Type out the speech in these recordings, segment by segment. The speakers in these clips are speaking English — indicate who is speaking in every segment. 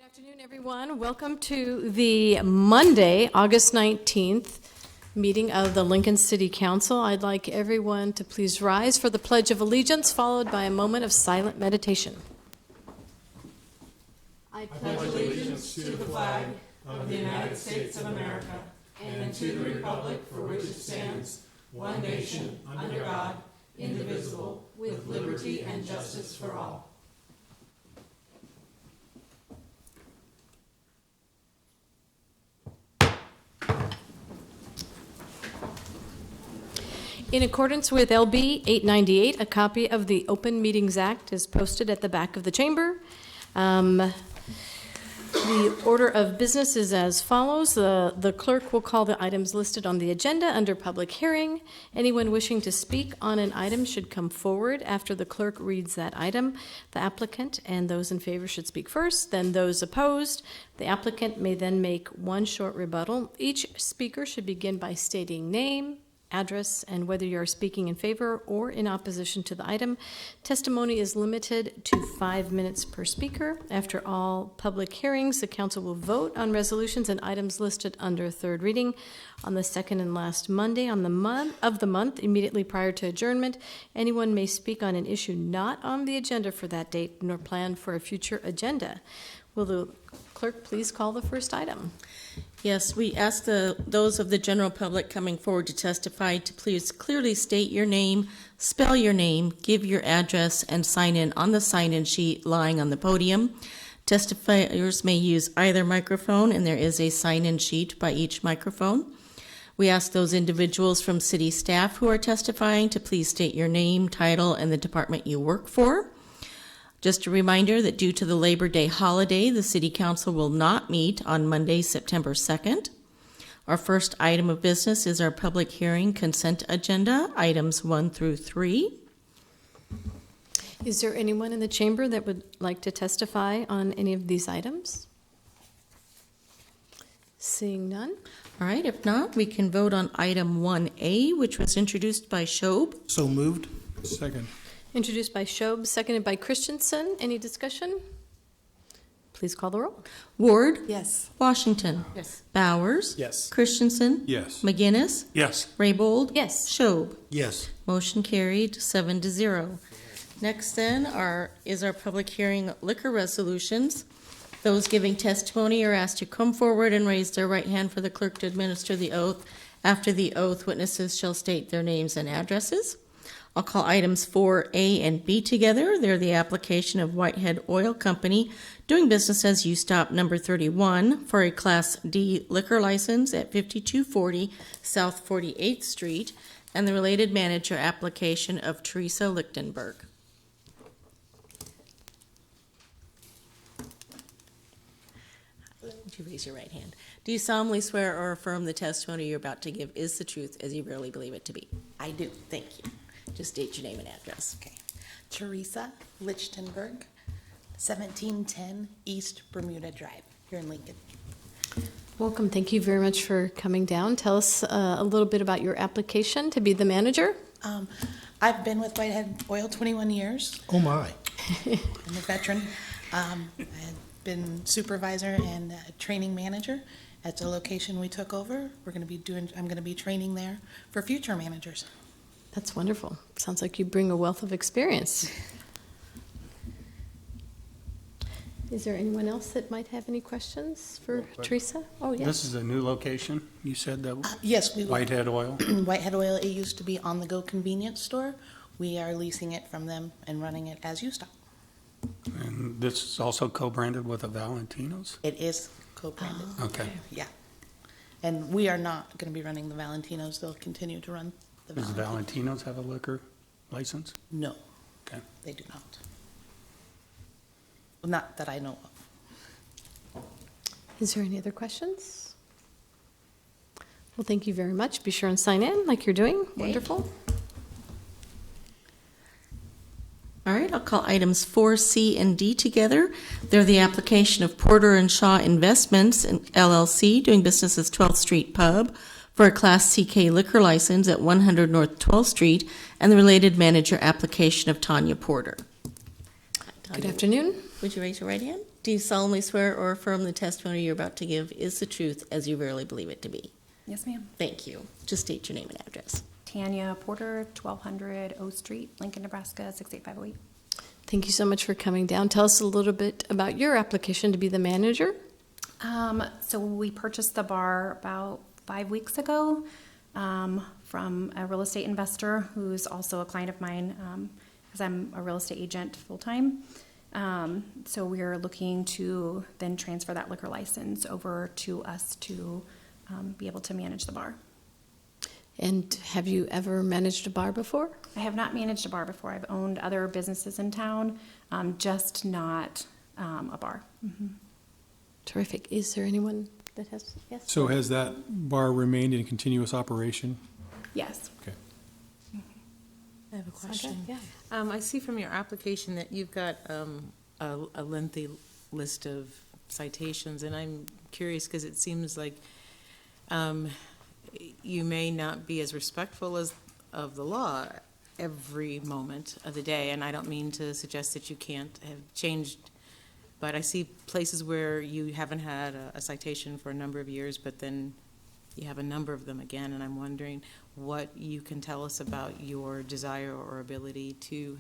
Speaker 1: Afternoon, everyone. Welcome to the Monday, August 19th meeting of the Lincoln City Council. I'd like everyone to please rise for the Pledge of Allegiance, followed by a moment of silent meditation. I pledge allegiance to the flag of the United States of America and to the republic for which it stands, one nation, under God, indivisible, with liberty and justice for all. In accordance with LB 898, a copy of the Open Meetings Act is posted at the back of the chamber. The order of business is as follows. The clerk will call the items listed on the agenda under public hearing. Anyone wishing to speak on an item should come forward after the clerk reads that item. The applicant and those in favor should speak first, then those opposed. The applicant may then make one short rebuttal. Each speaker should begin by stating name, address, and whether you are speaking in favor or in opposition to the item. Testimony is limited to 5 minutes per speaker. After all public hearings, the council will vote on resolutions and items listed under third reading on the second and last Monday of the month immediately prior to adjournment. Anyone may speak on an issue not on the agenda for that date nor planned for a future agenda. Will the clerk please call the first item?
Speaker 2: Yes, we ask those of the general public coming forward to testify to please clearly state your name, spell your name, give your address, and sign in on the sign-in sheet lying on the podium. Testifiers may use either microphone, and there is a sign-in sheet by each microphone. We ask those individuals from city staff who are testifying to please state your name, title, and the department you work for. Just a reminder that due to the Labor Day holiday, the City Council will not meet on Monday, September 2nd. Our first item of business is our public hearing consent agenda, items 1 through 3.
Speaker 1: Is there anyone in the chamber that would like to testify on any of these items? Seeing none.
Speaker 2: All right, if not, we can vote on item 1A, which was introduced by Shob.
Speaker 3: So moved. Second.
Speaker 1: Introduced by Shob, seconded by Christensen. Any discussion? Please call the roll.
Speaker 2: Ward?
Speaker 4: Yes.
Speaker 2: Washington?
Speaker 4: Yes.
Speaker 2: Bowers?
Speaker 3: Yes.
Speaker 2: Christensen?
Speaker 3: Yes.
Speaker 2: McGinnis?
Speaker 3: Yes.
Speaker 2: Raybold?
Speaker 1: Yes.
Speaker 2: Shob?
Speaker 3: Yes.
Speaker 2: Motion carried 7-0. Next then is our public hearing liquor resolutions. Those giving testimony are asked to come forward and raise their right hand for the clerk to administer the oath. After the oath, witnesses shall state their names and addresses. I'll call items 4A and B together. They're the application of Whitehead Oil Company doing business as U-Stop number 31 for a Class D liquor license at 5240 South 48th Street and the related manager application of Teresa Lichtenberg. Would you raise your right hand? Do you solemnly swear or affirm the testimony you're about to give is the truth as you really believe it to be?
Speaker 4: I do.
Speaker 2: Thank you. Just state your name and address.
Speaker 4: Okay. Teresa Lichtenberg, 1710 East Bermuda Drive, here in Lincoln.
Speaker 1: Welcome. Thank you very much for coming down. Tell us a little bit about your application to be the manager.
Speaker 4: I've been with Whitehead Oil 21 years.
Speaker 3: Oh my.
Speaker 4: I'm a veteran. I've been supervisor and training manager at the location we took over. I'm going to be training there for future managers.
Speaker 1: That's wonderful. Sounds like you bring a wealth of experience. Is there anyone else that might have any questions for Teresa? Oh, yes.
Speaker 5: This is a new location, you said that?
Speaker 4: Yes, we will.
Speaker 5: Whitehead Oil?
Speaker 4: Whitehead Oil, it used to be on-the-go convenience store. We are leasing it from them and running it as U-Stop.
Speaker 5: And this is also co-branded with a Valentino's?
Speaker 4: It is co-branded.
Speaker 5: Okay.
Speaker 4: Yeah. And we are not going to be running the Valentinos. They'll continue to run the
Speaker 5: Does
Speaker 4: Valentinos.
Speaker 5: Valentino's have a liquor license?
Speaker 4: No,
Speaker 5: Okay.
Speaker 4: they do not. Well, not that I know of.
Speaker 1: Is there any other questions? Well, thank you very much. Be sure and sign in like you're doing. Wonderful.
Speaker 2: All right, I'll call items 4C and D together. They're the application of Porter and Shaw Investments LLC doing business as 12th Street Pub for a Class CK liquor license at 100 North 12th Street and the related manager application of Tanya Porter.
Speaker 1: Good afternoon.
Speaker 2: Would you raise your right hand? Do you solemnly swear or affirm the testimony you're about to give is the truth as you verily believe it to be?
Speaker 6: Yes, ma'am.
Speaker 2: Thank you. Just state your name and address.
Speaker 6: Tanya Porter, 1200 O Street, Lincoln, Nebraska, 68508.
Speaker 1: Thank you so much for coming down. Tell us a little bit about your application to be the manager.
Speaker 6: So we purchased the bar about 5 weeks ago from a real estate investor who's also a client of mine because I'm a real estate agent full-time. So we're looking to then transfer that liquor license over to us to be able to manage the bar.
Speaker 1: And have you ever managed a bar before?
Speaker 6: I have not managed a bar before. I've owned other businesses in town, just not a bar.
Speaker 1: Terrific. Is there anyone that has? Yes.
Speaker 3: So has that bar remained in continuous operation?
Speaker 6: Yes.
Speaker 3: Okay.
Speaker 4: I have a question.
Speaker 1: Yeah.
Speaker 7: I see from your application that you've got a lengthy list of citations, and I'm curious because it seems like you may not be as respectful of the law every moment of the day, and I don't mean to suggest that you can't have changed, but I see places where you haven't had a citation for a number of years, but then you have a number of them again, and I'm wondering what you can tell us about your desire or ability to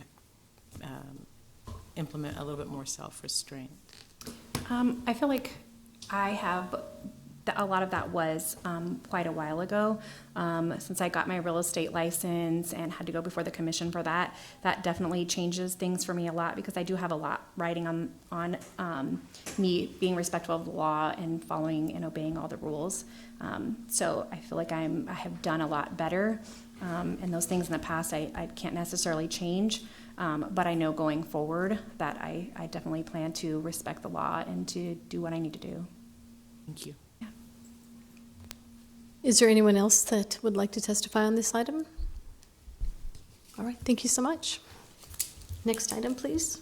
Speaker 7: implement a little bit more self-restraint.
Speaker 6: I feel like I have, a lot of that was quite a while ago. Since I got my real estate license and had to go before the commission for that, that definitely changes things for me a lot because I do have a lot riding on me being respectful of the law and following and obeying all the rules. So I feel like I have done a lot better. And those things in the past I can't necessarily change. But I know going forward that I definitely plan to respect the law and to do what I need to do.
Speaker 7: Thank you.
Speaker 1: Is there anyone else that would like to testify on this item? All right, thank you so much. Next item, please.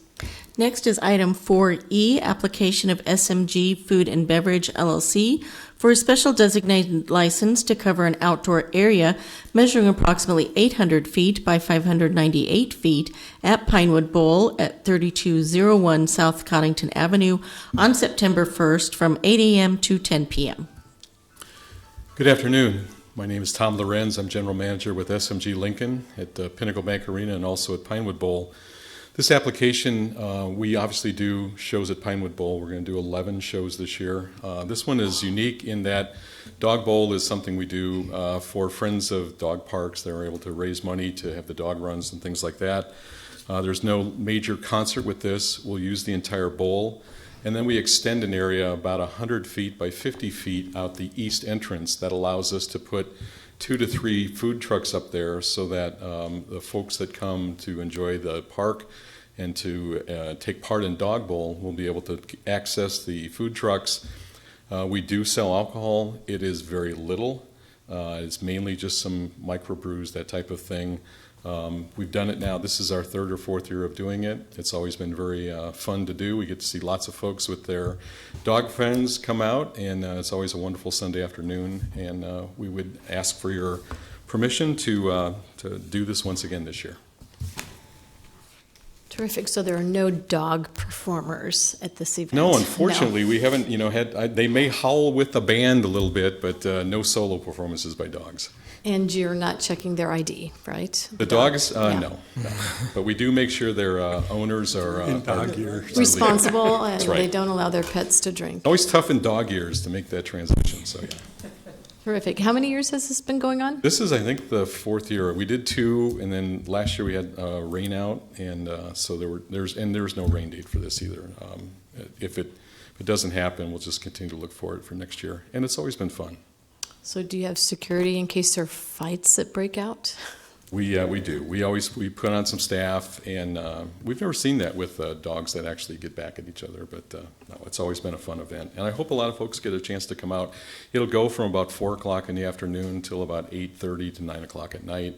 Speaker 2: Next is item 4E, application of SMG Food and Beverage LLC for a special designated license to cover an outdoor area measuring approximately 800 feet by 598 feet at Pinewood Bowl at 3201 South Coddington Avenue on September 1st from 8 a.m. to 10 p.m.
Speaker 8: Good afternoon. My name is Tom Lorenz. I'm General Manager with SMG Lincoln at Pinnacle Bank Arena and also at Pinewood Bowl. This application, we obviously do shows at Pinewood Bowl. We're going to do 11 shows this year. This one is unique in that Dog Bowl is something we do for friends of dog parks. They're able to raise money to have the dog runs and things like that. There's no major concert with this. We'll use the entire bowl. And then we extend an area about 100 feet by 50 feet out the east entrance that allows us to put 2 to 3 food trucks up there so that the folks that come to enjoy the park and to take part in Dog Bowl will be able to access the food trucks. We do sell alcohol. It is very little. It's mainly just some microbrews, that type of thing. We've done it now. This is our 3rd or 4th year of doing it. It's always been very fun to do. We get to see lots of folks with their dog friends come out, and it's always a wonderful Sunday afternoon. And we would ask for your permission to do this once again this year.
Speaker 1: Terrific. So there are no dog performers at this event?
Speaker 8: No, unfortunately, we haven't. They may howl with the band a little bit, but no solo performances by dogs.
Speaker 1: And you're not checking their ID, right?
Speaker 8: The dogs,
Speaker 1: Yeah.
Speaker 8: no. But we do make sure their owners are
Speaker 3: dog ears.
Speaker 1: Responsible, and
Speaker 8: That's right.
Speaker 1: they don't allow their pets to drink.
Speaker 8: Always tough in dog ears to make that transition. So yeah.
Speaker 1: Terrific. How many years has this been going on?
Speaker 8: This is, I think, the 4th year. We did 2, and then last year we had rain out, and so there's no rain date for this either. If it doesn't happen, we'll just continue to look for it for next year, and it's always been fun.
Speaker 1: So do you have security in case there are fights that break out?
Speaker 8: We do. We put on some staff, and we've never seen that with dogs that actually get back at each other. But no, it's always been a fun event, and I hope a lot of folks get a chance to come out. It'll go from about 4 o'clock in the afternoon till about 8:30 to 9 o'clock at night.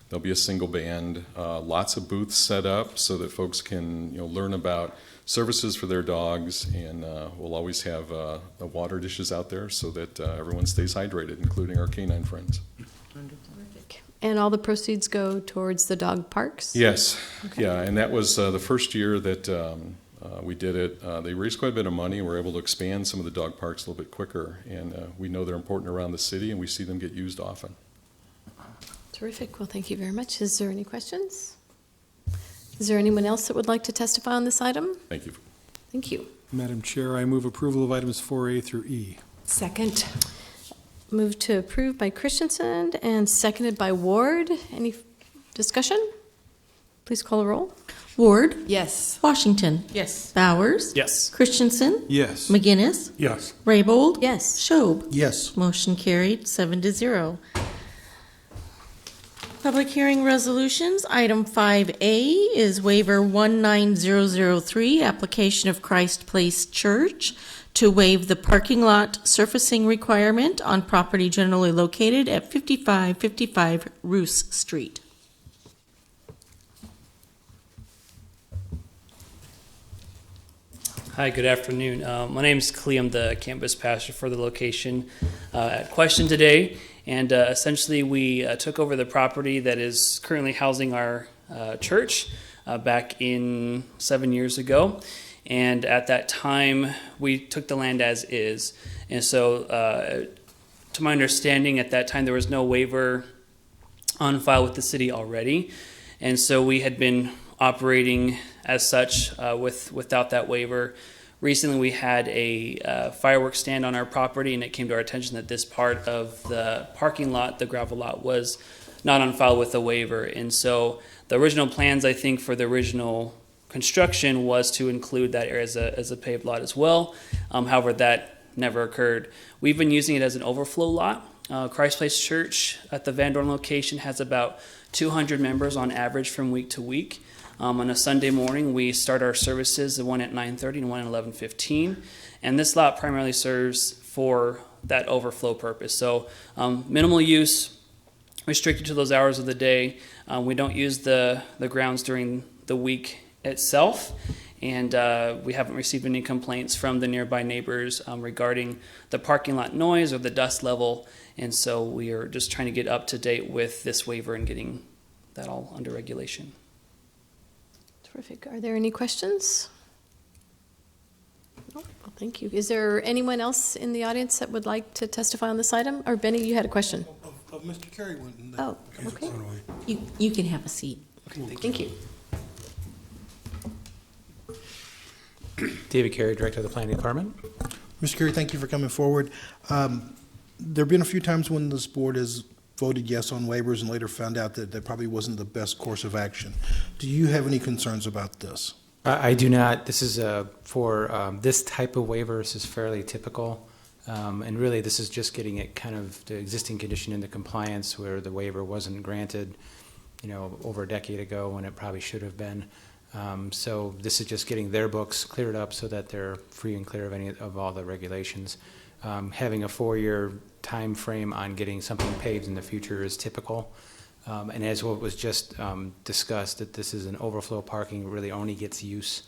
Speaker 8: There'll be a single band, lots of booths set up so that folks can learn about services for their dogs, and we'll always have the water dishes out there so that everyone stays hydrated, including our canine friends.
Speaker 1: And all the proceeds go towards the dog parks?
Speaker 8: Yes,
Speaker 1: Okay.
Speaker 8: yeah, and that was the first year that We did it. They raised quite a bit of money. We're able to expand some of the dog parks a little bit quicker, and we know they're important around the city, and we see them get used often.
Speaker 1: Terrific. Well, thank you very much. Is there any questions? Is there anyone else that would like to testify on this item?
Speaker 8: Thank you.
Speaker 1: Thank you.
Speaker 3: Madam Chair, I move approval of items 4A through E.
Speaker 9: Second.
Speaker 1: Moved to approve by Christensen and seconded by Ward. Any discussion? Please call a roll.
Speaker 2: Ward,
Speaker 9: Yes.
Speaker 2: Washington,
Speaker 7: Yes.
Speaker 2: Bowers,
Speaker 5: Yes.
Speaker 2: Christensen,
Speaker 3: Yes.
Speaker 2: McGinnis,
Speaker 5: Yes.
Speaker 2: Raybold,
Speaker 1: Yes.
Speaker 2: Schob.
Speaker 3: Yes.
Speaker 2: Motion carried, 7-0. Public hearing resolutions, item 5A is waiver 19003, application of Christ Place Church to waive the parking lot surfacing requirement on property generally located at 5555 Roos Street.
Speaker 10: Hi, good afternoon. My name is Clea. I'm the campus pastor for the location at Question today. And essentially, we took over the property that is currently housing our church back in 7 years ago. And at that time, we took the land as is. And so, to my understanding, at that time, there was no waiver on file with the city already. And so we had been operating as such without that waiver. Recently, we had a fireworks stand on our property, and it came to our attention that this part of the parking lot, the gravel lot, was not on file with a waiver. And so the original plans, I think, for the original construction was to include that area as a paved lot as well. However, that never occurred. We've been using it as an overflow lot. Christ Place Church at the Van Dorn location has about 200 members on average from week to week. On a Sunday morning, we start our services, the one at 9:30 and one at 11:15. And this lot primarily serves for that overflow purpose. So minimal use, restricted to those hours of the day. We don't use the grounds during the week itself. And we haven't received any complaints from the nearby neighbors regarding the parking lot noise or the dust level. And so we are just trying to get up to date with this waiver and getting that all under regulation.
Speaker 1: Terrific. Are there any questions? No? Well, thank you. Is there anyone else in the audience that would like to testify on this item? Or Benny, you had a question?
Speaker 11: Mr. Carey went.
Speaker 1: Oh, okay.
Speaker 2: You can have a seat.
Speaker 1: Thank you.
Speaker 12: David Carey, Director of the Planning Department.
Speaker 11: Mr. Carey, thank you for coming forward. There have been a few times when this board has voted yes on waivers and later found out that that probably wasn't the best course of action. Do you have any concerns about this?
Speaker 12: I do not. This is for this type of waiver. This is fairly typical. And really, this is just getting it kind of the existing condition into compliance where the waiver wasn't granted, over a decade ago when it probably should have been. So this is just getting their books cleared up so that they're free and clear of any of all the regulations. Having a 4-year time frame on getting something paved in the future is typical. And as what was just discussed, that this is an overflow parking, really only gets use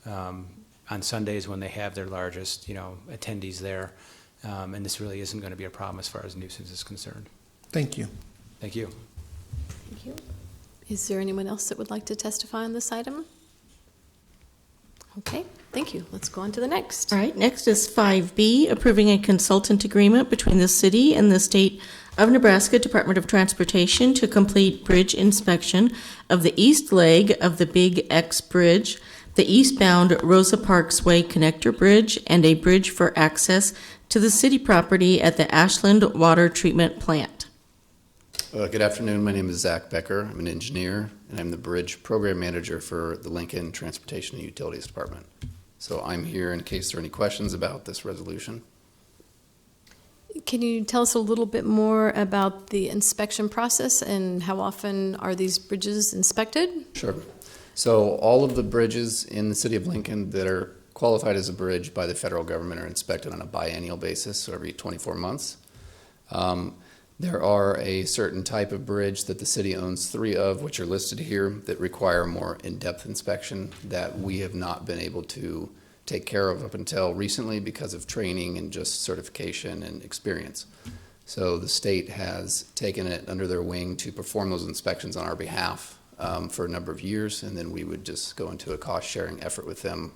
Speaker 12: on Sundays when they have their largest, attendees there. And this really isn't going to be a problem as far as nuisance is concerned.
Speaker 11: Thank you.
Speaker 12: Thank you.
Speaker 1: Thank you. Is there anyone else that would like to testify on this item? Okay, thank you. Let's go on to the next.
Speaker 2: All right, next is 5B, approving a consultant agreement between the city and the State of Nebraska Department of Transportation to complete bridge inspection of the east leg of the Big X Bridge, the eastbound Rosa Parks Way Connector Bridge, and a bridge for access to the city property at the Ashland Water Treatment Plant.
Speaker 13: Good afternoon. My name is Zach Becker. I'm an engineer, and I'm the Bridge Program Manager for the Lincoln Transportation and Utilities Department. So I'm here in case there are any questions about this resolution.
Speaker 1: Can you tell us a little bit more about the inspection process and how often are these bridges inspected?
Speaker 13: Sure. So all of the bridges in the city of Lincoln that are qualified as a bridge by the federal government are inspected on a biennial basis, so every 24 months. There are a certain type of bridge that the city owns 3 of, which are listed here, that require more in-depth inspection that we have not been able to take care of up until recently because of training and just certification and experience. So the state has taken it under their wing to perform those inspections on our behalf for a number of years, and then we would just go into a cost-sharing effort with them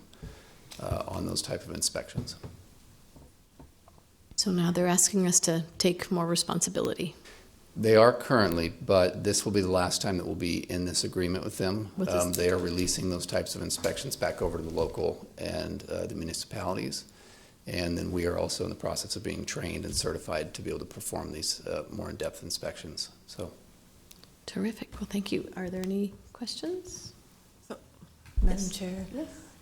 Speaker 13: on those type of inspections.
Speaker 1: So now they're asking us to take more responsibility.
Speaker 13: They are currently, but this will be the last time that we'll be in this agreement with them.
Speaker 1: With this-
Speaker 13: They are releasing those types of inspections back over to the local and the municipalities. And then we are also in the process of being trained and certified to be able to perform these more in-depth inspections. So,
Speaker 1: Terrific. Well, thank you. Are there any questions?
Speaker 9: Madam Chair.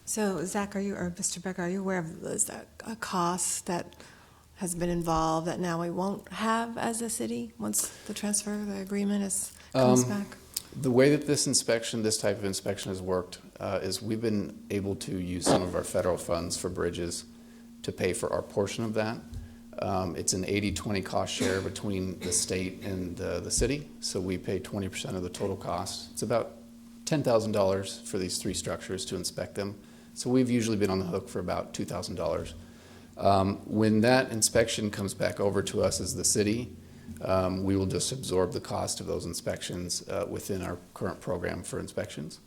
Speaker 9: So Zach, or Mr. Becker, are you aware of a cost that has been involved that now we won't have as a city once the agreement comes back?
Speaker 13: the way that this type of inspection has worked is we've been able to use some of our federal funds for bridges to pay for our portion of that. It's an 80-20 cost share between the state and the city, so we pay 20% of the total cost. It's about $10,000 for these 3 structures to inspect them. So we've usually been on the hook for about $2,000. When that inspection comes back over to us as the city, we will just absorb the cost of those inspections within our current program for inspections.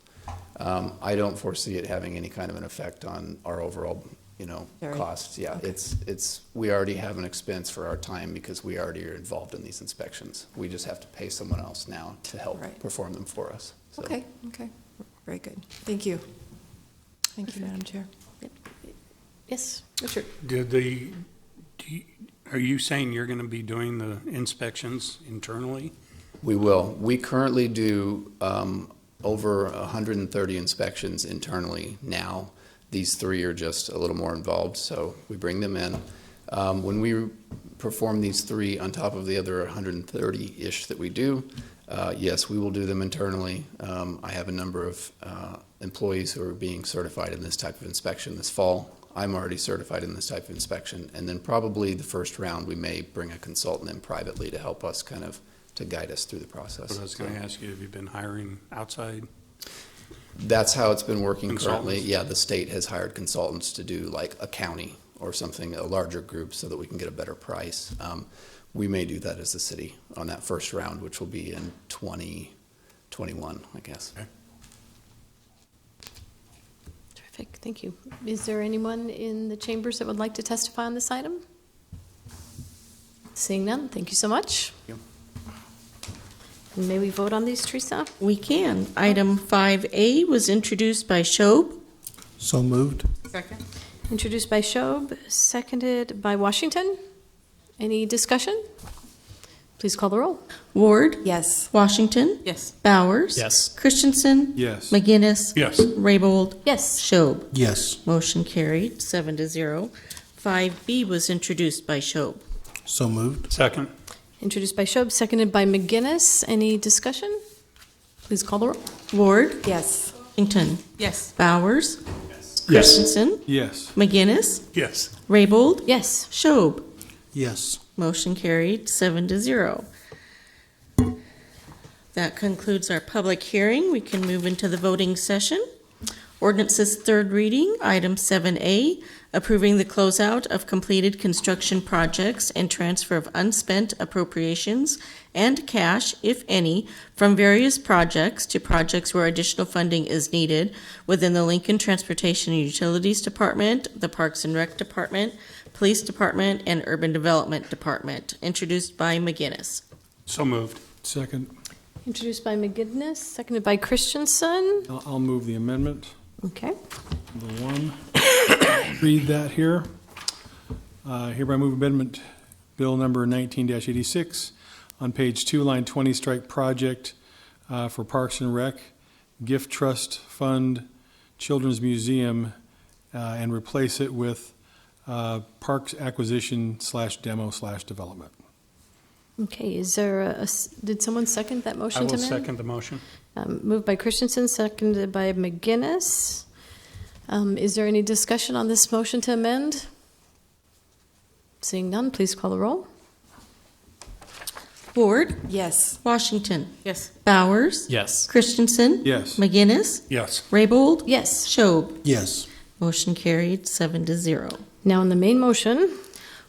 Speaker 13: I don't foresee it having any kind of an effect on our overall, costs. Yeah,
Speaker 9: Okay.
Speaker 13: we already have an expense for our time because we already are involved in these inspections. We just have to pay someone else now to help
Speaker 9: Right.
Speaker 13: perform them for us. So.
Speaker 9: Okay, very good. Thank you. Thank you, Madam Chair.
Speaker 1: Yes, Richard.
Speaker 5: Are you saying you're going to be doing the inspections internally?
Speaker 13: We will. We currently do over 130 inspections internally now. These 3 are just a little more involved, so we bring them in. When we perform these 3 on top of the other 130-ish that we do, yes, we will do them internally. I have a number of employees who are being certified in this type of inspection this fall. I'm already certified in this type of inspection, and then probably the first round we may bring a consultant in privately to help us to guide us through the process.
Speaker 5: I was going to ask you, have you been hiring outside?
Speaker 13: That's how it's been working currently.
Speaker 5: Consultants?
Speaker 13: Yeah, the state has hired consultants to do like a county or something, a larger group, so that we can get a better price. We may do that as a city on that first round, which will be in 2021, I guess.
Speaker 5: Okay.
Speaker 1: Terrific, thank you. Is there anyone in the chambers that would like to testify on this item? Seeing none, thank you so much.
Speaker 13: Thank you.
Speaker 1: And may we vote on these, Teresa?
Speaker 2: We can. Item 5A was introduced by Shob.
Speaker 11: So moved.
Speaker 7: Second?
Speaker 1: Introduced by Shob, seconded by Washington. Any discussion? Please call the roll.
Speaker 2: Ward.
Speaker 9: Yes.
Speaker 2: Washington.
Speaker 7: Yes.
Speaker 2: Bowers.
Speaker 10: Yes.
Speaker 2: Christensen.
Speaker 3: Yes.
Speaker 2: McGinnis.
Speaker 5: Yes.
Speaker 2: Raybold.
Speaker 1: Yes.
Speaker 2: Shob.
Speaker 11: Yes.
Speaker 2: Motion carried, 7-0. 5B was introduced by Shob.
Speaker 11: So moved.
Speaker 5: Second?
Speaker 1: Introduced by Shob, seconded by McGinnis. Any discussion? Please call the roll.
Speaker 2: Ward.
Speaker 9: Yes.
Speaker 2: Washington.
Speaker 7: Yes.
Speaker 2: Bowers. Christensen.
Speaker 3: Yes.
Speaker 2: McGinnis.
Speaker 5: Yes.
Speaker 2: Raybold.
Speaker 1: Yes.
Speaker 2: Shob.
Speaker 11: Yes.
Speaker 2: Motion carried, 7-0. That concludes our public hearing. We can move into the voting session. Ordinance's third reading, item 7A, approving the closeout of completed construction projects and transfer of unspent appropriations and cash, if any, from various projects to projects where additional funding is needed within the Lincoln Transportation and Utilities Department, the Parks and Rec Department, Police Department, and Urban Development Department, introduced by McGinnis.
Speaker 5: So moved.
Speaker 3: Second.
Speaker 1: Introduced by McGinnis, seconded by Christensen.
Speaker 3: I'll move the amendment.
Speaker 1: Okay.
Speaker 3: Number 1. Read that here. Hereby move amendment bill number 19-86 on page 2, line 20, strike project for Parks and Rec, Gift Trust Fund, Children's Museum, and replace it with Parks Acquisition /Demo/Development.
Speaker 1: Okay, is there did someone second that
Speaker 5: I
Speaker 1: motion
Speaker 5: will
Speaker 1: to amend?
Speaker 5: second the motion.
Speaker 1: Moved by Christensen, seconded by McGinnis. Is there any discussion on this motion to amend? Seeing none, please call the roll.
Speaker 2: Ward.
Speaker 9: Yes.
Speaker 2: Washington.
Speaker 7: Yes.
Speaker 2: Bowers.
Speaker 10: Yes.
Speaker 2: Christensen.
Speaker 3: Yes.
Speaker 2: McGinnis.
Speaker 5: Yes.
Speaker 2: Raybold.
Speaker 1: Yes.
Speaker 2: Shob.
Speaker 11: Yes.
Speaker 2: Motion carried, 7-0.
Speaker 1: Now on the main motion.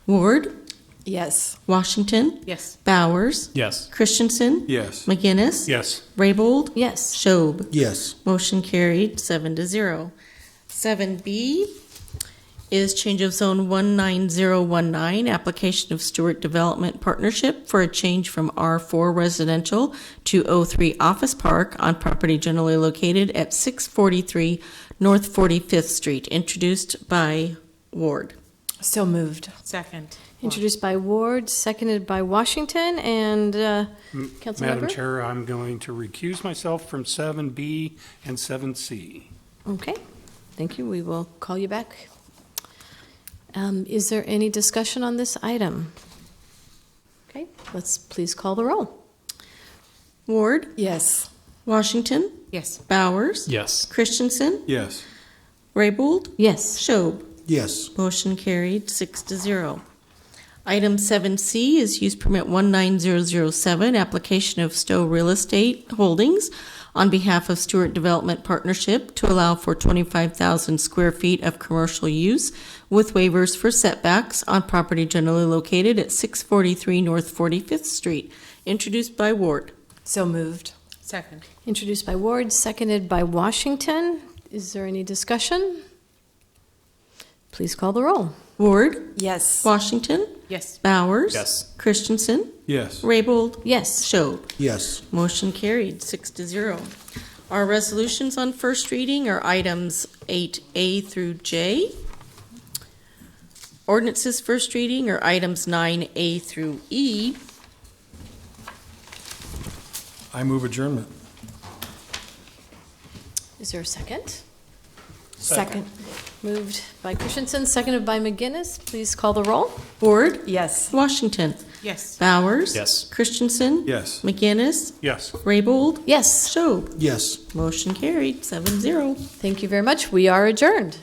Speaker 2: Ward.
Speaker 9: Yes.
Speaker 2: Washington.
Speaker 7: Yes.
Speaker 2: Bowers.
Speaker 10: Yes.
Speaker 2: Christensen.
Speaker 3: Yes.
Speaker 2: McGinnis.
Speaker 5: Yes.
Speaker 2: Raybold.
Speaker 1: Yes.
Speaker 2: Shob.
Speaker 11: Yes.
Speaker 2: Motion carried, 7-0. 7B is change of zone 19019, application of Stewart Development Partnership for a change from R4 residential to O3 Office Park on property generally located at 643 North 45th Street, introduced by Ward.
Speaker 9: So moved.
Speaker 7: Second.
Speaker 1: Introduced by Ward, seconded by Washington, and Councilmember?
Speaker 5: Madam Chair, I'm going to recuse myself from 7B and 7C.
Speaker 1: Okay, thank you. We will call you back. Is there any discussion on this item? Okay, let's please call the roll.
Speaker 2: Ward,
Speaker 9: Yes.
Speaker 2: Washington,
Speaker 7: Yes.
Speaker 2: Bowers,
Speaker 5: Yes.
Speaker 2: Christensen,
Speaker 3: Yes.
Speaker 2: Raybold,
Speaker 1: Yes.
Speaker 2: Schob.
Speaker 11: Yes.
Speaker 2: Motion carried, 6-0. Item 7C is use permit 19007, application of Stowe Real Estate Holdings on behalf of Stewart Development Partnership to allow for 25,000 square feet of commercial use with waivers for setbacks on property generally located at 643 North 45th Street, introduced by Ward.
Speaker 9: So moved.
Speaker 7: Second.
Speaker 1: Introduced by Ward, seconded by Washington. Is there any discussion? Please call the roll.
Speaker 2: Ward,
Speaker 9: Yes.
Speaker 2: Washington,
Speaker 7: Yes.
Speaker 2: Bowers.
Speaker 5: Yes.
Speaker 2: Christensen,
Speaker 3: Yes.
Speaker 2: Raybold,
Speaker 1: Yes.
Speaker 2: Schob.
Speaker 11: Yes.
Speaker 2: Motion carried, 6-0. Our resolutions on first reading are items 8A through J. Ordinances first reading are items 9A through E.
Speaker 3: I move adjournment.
Speaker 1: Is there a second?
Speaker 9: Second.
Speaker 1: Moved by Christensen, seconded by McGinnis. Please call the roll.
Speaker 2: Ward,
Speaker 9: Yes.
Speaker 2: Washington,
Speaker 7: Yes.
Speaker 2: Bowers.
Speaker 5: Yes.
Speaker 2: Christensen.
Speaker 3: Yes.
Speaker 2: McGinnis,
Speaker 5: Yes.
Speaker 2: Raybold,
Speaker 1: Yes.
Speaker 2: Schob.
Speaker 11: Yes.
Speaker 2: Motion carried, 7-0.
Speaker 1: Thank you very much. We are adjourned.